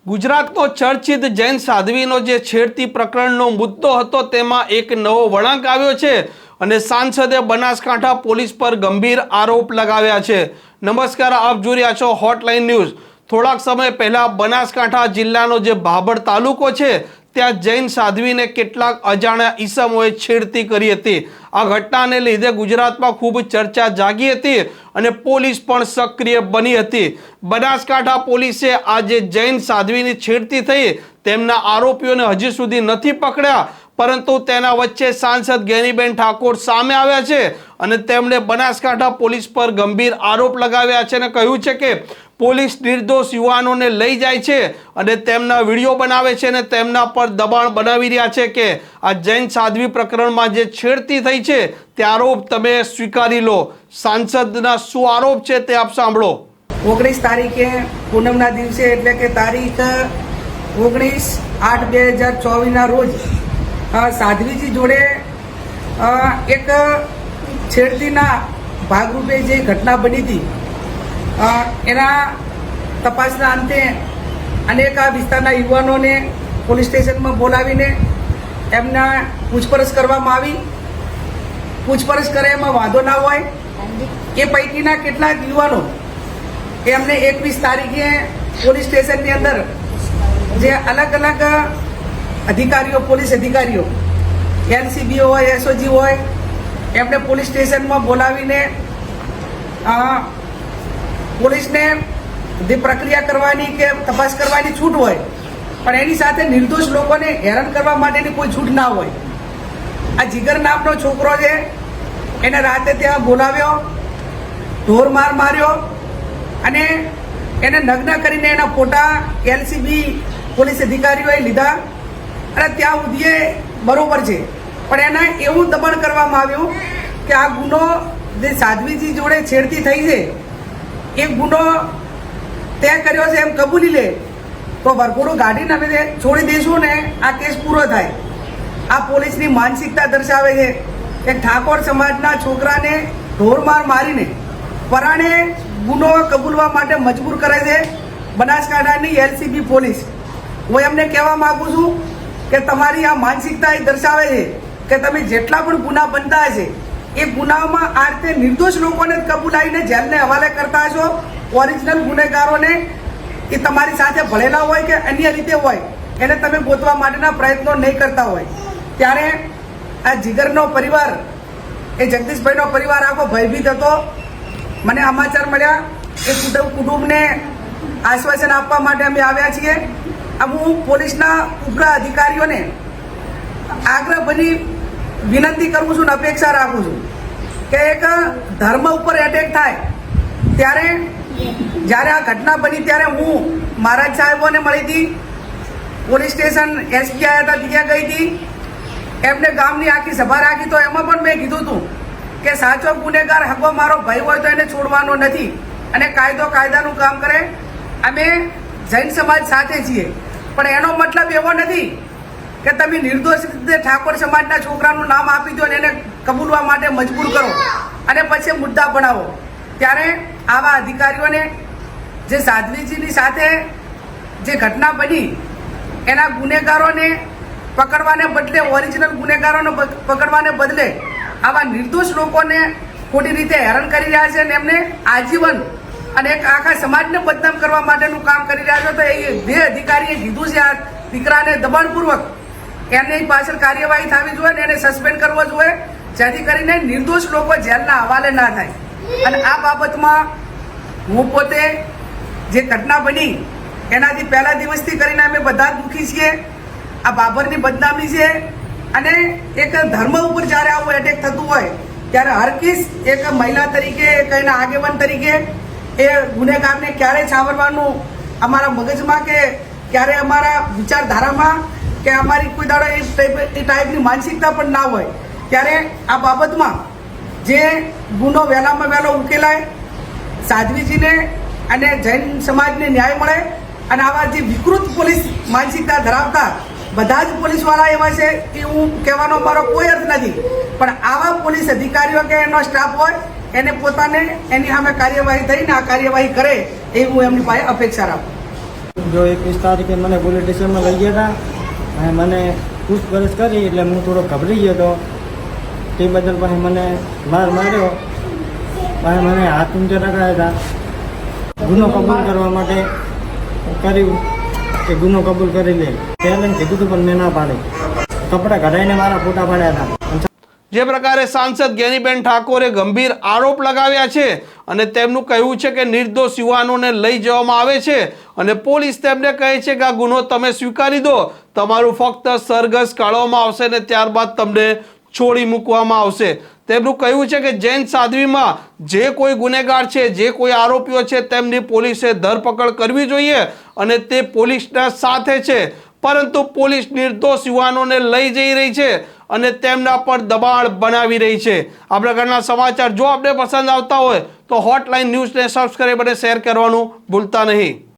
ગુજરાતનો ચર્ચિત જૈન સાધ્વીનો જે છેડતી પ્રકરણનો મુદ્દો હતો તેમાં એક નવો વળાંક આવ્યો છે અને સાંસદે બનાસકાંઠા પોલીસ પર ગંભીર આરોપ લગાવ્યા છે। નમસ્કાર, આપ જોઈ રહ્યા છો હોટલાઇન ન્યૂઝ। થોડાક સમય પહેલા બનાસકાંઠા જિલ્લાનો જે ભાભર તાલુકો છે ત્યાં જૈન સાધ્વીને કેટલાક અજાણ્યા ઈસમોએ છેડતી કરી હતી। આ ઘટનાને લીધે ગુજરાતમાં ખૂબ ચર્ચા જાગી હતી અને પોલીસ પણ સક્રિય બની હતી। બનાસકાંઠા પોલીસે આ જે જૈન સાધ્વીની છેડતી થઈ તેમના આરોપીઓને હજી સુધી નથી પકડ્યા, પરંતુ તેના વચ્ચે સાંસદ ગેનીબેન ઠાકોર સામે આવ્યા છે અને તેમણે બનાસકાંઠા પોલીસ પર ગંભીર આરોપ લગાવ્યા છે અને કહ્યું છે કે પોલીસ નિર્દોષ યુવાનોને લઈ જાય છે અને તેમના વિડીયો બનાવે છે અને તેમના પર દબાણ બનાવી રહ્યા છે કે આ જૈન સાધ્વી પ્રકરણમાં જે છેડતી થઈ છે તે આરોપ તમે સ્વીકારી લો। સાંસદના શું આરોપ છે તે આપ સાંભળો। 19 તારીખે પૂનમના દિવસે એટલે કે તારીખ 19/8/2024 રોજ સાધ્વીજી જોડે એક છેડતીના ભાગરૂપે જે ઘટના બની હતી એના તપાસના અંતે અનેક આ વિસ્તારના યુવાનોને પોલીસ સ્ટેશનમાં બોલાવીને એમના પૂછપરછ કરવામાં આવી। પૂછપરછ કરે એમાં વાંધો ના હોય એ પૈકીના કેટલાક યુવાનો એમને 21 તારીખે પોલીસ સ્ટેશનની અંદર જે અલગ અલગ અધિકારીઓ, પોલીસ અધિકારીઓ, એલસીબી હોય, એસઓજી હોય, એમને પોલીસ સ્ટેશનમાં બોલાવીને પોલીસને જે પ્રક્રિયા કરવાની કે તપાસ કરવાની છૂટ હોય, પણ એની સાથે નિર્દોષ લોકોને હેરાન કરવા માટેની કોઈ છૂટ ના હોય। આ જીગર નામનો છોકરો છે એને રાતે ત્યાં બોલાવ્યો, ઢોર માર માર્યો અને એને નગ્ન કરીને એના ફોટા એલસીબી પોલીસ અધિકારીઓએ લીધા અને ત્યાં સુધી બરોબર છે, પણ એને એવું દબાણ કરવામાં આવ્યું કે આ ગુનો જે સાધ્વીજી જોડે છેડતી થઈ છે એ ગુનો તે કર્યો છે એમ કબૂલી લે તો વરઘોડું ગાડીને અમે છોડી દઈશું ને આ કેસ પૂરો થાય। આ પોલીસની માનસિકતા દર્શાવે છે કે ઠાકોર સમાજના છોકરાને ઢોરમાર મારીને પરાણે ગુનો કબૂલવા માટે મજબૂર કરે છે બનાસકાંઠાની એલસીબી પોલીસ। હું એમને કહેવા માગું છું કે તમારી આ માનસિકતા એ દર્શાવે છે કે તમે જેટલા પણ ગુના બનતા હશે એ ગુનામાં આ રીતે નિર્દોષ લોકોને કબૂલાઈને જેલને હવાલે કરતા છો। ઓરિજિનલ ગુનેગારોને એ તમારી સાથે ભળેલા હોય કે અન્ય રીતે હોય એને તમે ગોતવા માટેના પ્રયત્નો નહીં કરતા હોય। ત્યારે આ જીગરનો પરિવાર, એ જગદીશભાઈનો પરિવાર આખો ભયભીત હતો। મને સમાચાર મળ્યા એ કુટુંબને આશ્વાસન આપવા માટે અમે આવ્યા છીએ। હું પોલીસના ઉપરા અધિકારીઓને આગ્રહ બની વિનંતી કરું છું ને અપેક્ષા રાખું છું કે એક ધર્મ ઉપર એટેક થાય ત્યારે જ્યારે આ ઘટના બની ત્યારે હું મહારાજ સાહેબોને મળી હતી, પોલીસ સ્ટેશન એસપી આવ્યા હતા ત્યાં ગઈ હતી, એમને ગામની આખી સભા રાખી તો એમાં પણ મેં કીધું હતું કે સાચો ગુનેગાર હગવો મારો ભાઈ હોય તો એને છોડવાનો નથી અને કાયદો કાયદાનું કામ કરે। અમે જૈન સમાજ સાથે છીએ, પણ એનો મતલબ એવો નથી કે તમે નિર્દોષ રીતે ઠાકોર સમાજના છોકરાનું નામ આપી દો અને એને કબૂલવા માટે મજબૂર કરો અને પછી મુદ્દા બનાવો। ત્યારે આવા અધિકારીઓને જે સાધ્વીજીની સાથે જે ઘટના બની એના ગુનેગારોને પકડવાને બદલે, ઓરિજિનલ ગુનેગારોને પકડવાને બદલે આવા નિર્દોષ લોકોને ખોટી રીતે હેરાન કરી રહ્યા છે અને એમને આજીવન અને એક આખા સમાજને બદનામ કરવા માટેનું કામ કરી રહ્યા છે। તો એ જે અધિકારીએ કીધું છે આ દીકરાને દબાણપૂર્વક એની પાછળ કાર્યવાહી થવી જોઈએ ને એને સસ્પેન્ડ કરવો જોઈએ જેથી કરીને નિર્દોષ લોકો જેલના હવાલે ના થાય। અને આ બાબતમાં હું પોતે જે ઘટના બની એનાથી પહેલા દિવસથી કરીને અમે બધા જ દુઃખી છીએ। આ બાબરની બદનામી છે અને એક ધર્મ ઉપર જ્યારે આવું એટેક થતું હોય ત્યારે હર કિસ એક મહિલા તરીકે, એક એના આગેવાન તરીકે એ ગુનેગારને ક્યારે છાવરવાનું અમારા મગજમાં કે ક્યારે અમારા વિચારધારામાં કે અમારી કોઈ દાડો એ ટાઈપની માનસિકતા પણ ના હોય। ત્યારે આ બાબતમાં જે ગુનો વહેલામાં વહેલો ઉકેલાય, સાધ્વીજીને અને જૈન સમાજને ન્યાય મળે અને આવા જે વિકૃત પોલીસ માનસિકતા ધરાવતા બધા જ પોલીસવાળા એવા છે કે હું કહેવાનો મારો કોઈ અર્થ નથી, પણ આવા પોલીસ અધિકારીઓ કે એનો સ્ટાફ હોય એને પોતાને એની સામે કાર્યવાહી થઈને આ કાર્યવાહી કરે એ હું એમની પાસે અપેક્ષા રાખું। જો 21 તારીખે મને પોલીસ સ્ટેશનમાં લઈ ગયા હતા અને મને પૂછપરછ કરી એટલે હું થોડો ગભરાઈ ગયો હતો. તે બદલ પછી મને માર માર્યો, પછી મને હાથ ઊંચા રખાયા હતા. ગુનો કબૂલ કરવા માટે કર્યું કે ગુનો કબૂલ કરી લે. પહેલાં કીધું હતું પણ મેં ના પાડી. કપડાં કઢાઈને મારા ફોટા પાડ્યા હતા. જે પ્રકારે સાંસદ જ્ઞાનીબેન ઠાકોરે ગંભીર આરોપ લગાવ્યા છે અને તેમનું કહેવું છે કે નિર્દોષ યુવાનોને લઈ જવામાં આવે છે અને પોલીસ તેમને કહે છે કે આ ગુનો તમે સ્વીકારી દો, તમારું ફક્ત સરઘસ કાઢવામાં આવશે ને ત્યારબાદ તમને છોડી મૂકવામાં આવશે. તેમનું કહેવું છે કે જૈન સાધ્વીમાં જે કોઈ ગુનેગાર છે, જે કોઈ આરોપીઓ છે તેમની પોલીસે ધરપકડ કરવી જોઈએ અને તે પોલીસના સાથે છે, પરંતુ પોલીસ નિર્દોષ યુવાનોને લઈ જઈ રહી છે અને તેમના પર દબાણ બનાવી રહી છે. આ પ્રકારના સમાચાર જો આપને પસંદ આવતા હોય તો હોટલાઇન ન્યૂઝને સબસ્ક્રાઈબ અને શેર કરવાનું ભૂલતા નહીં.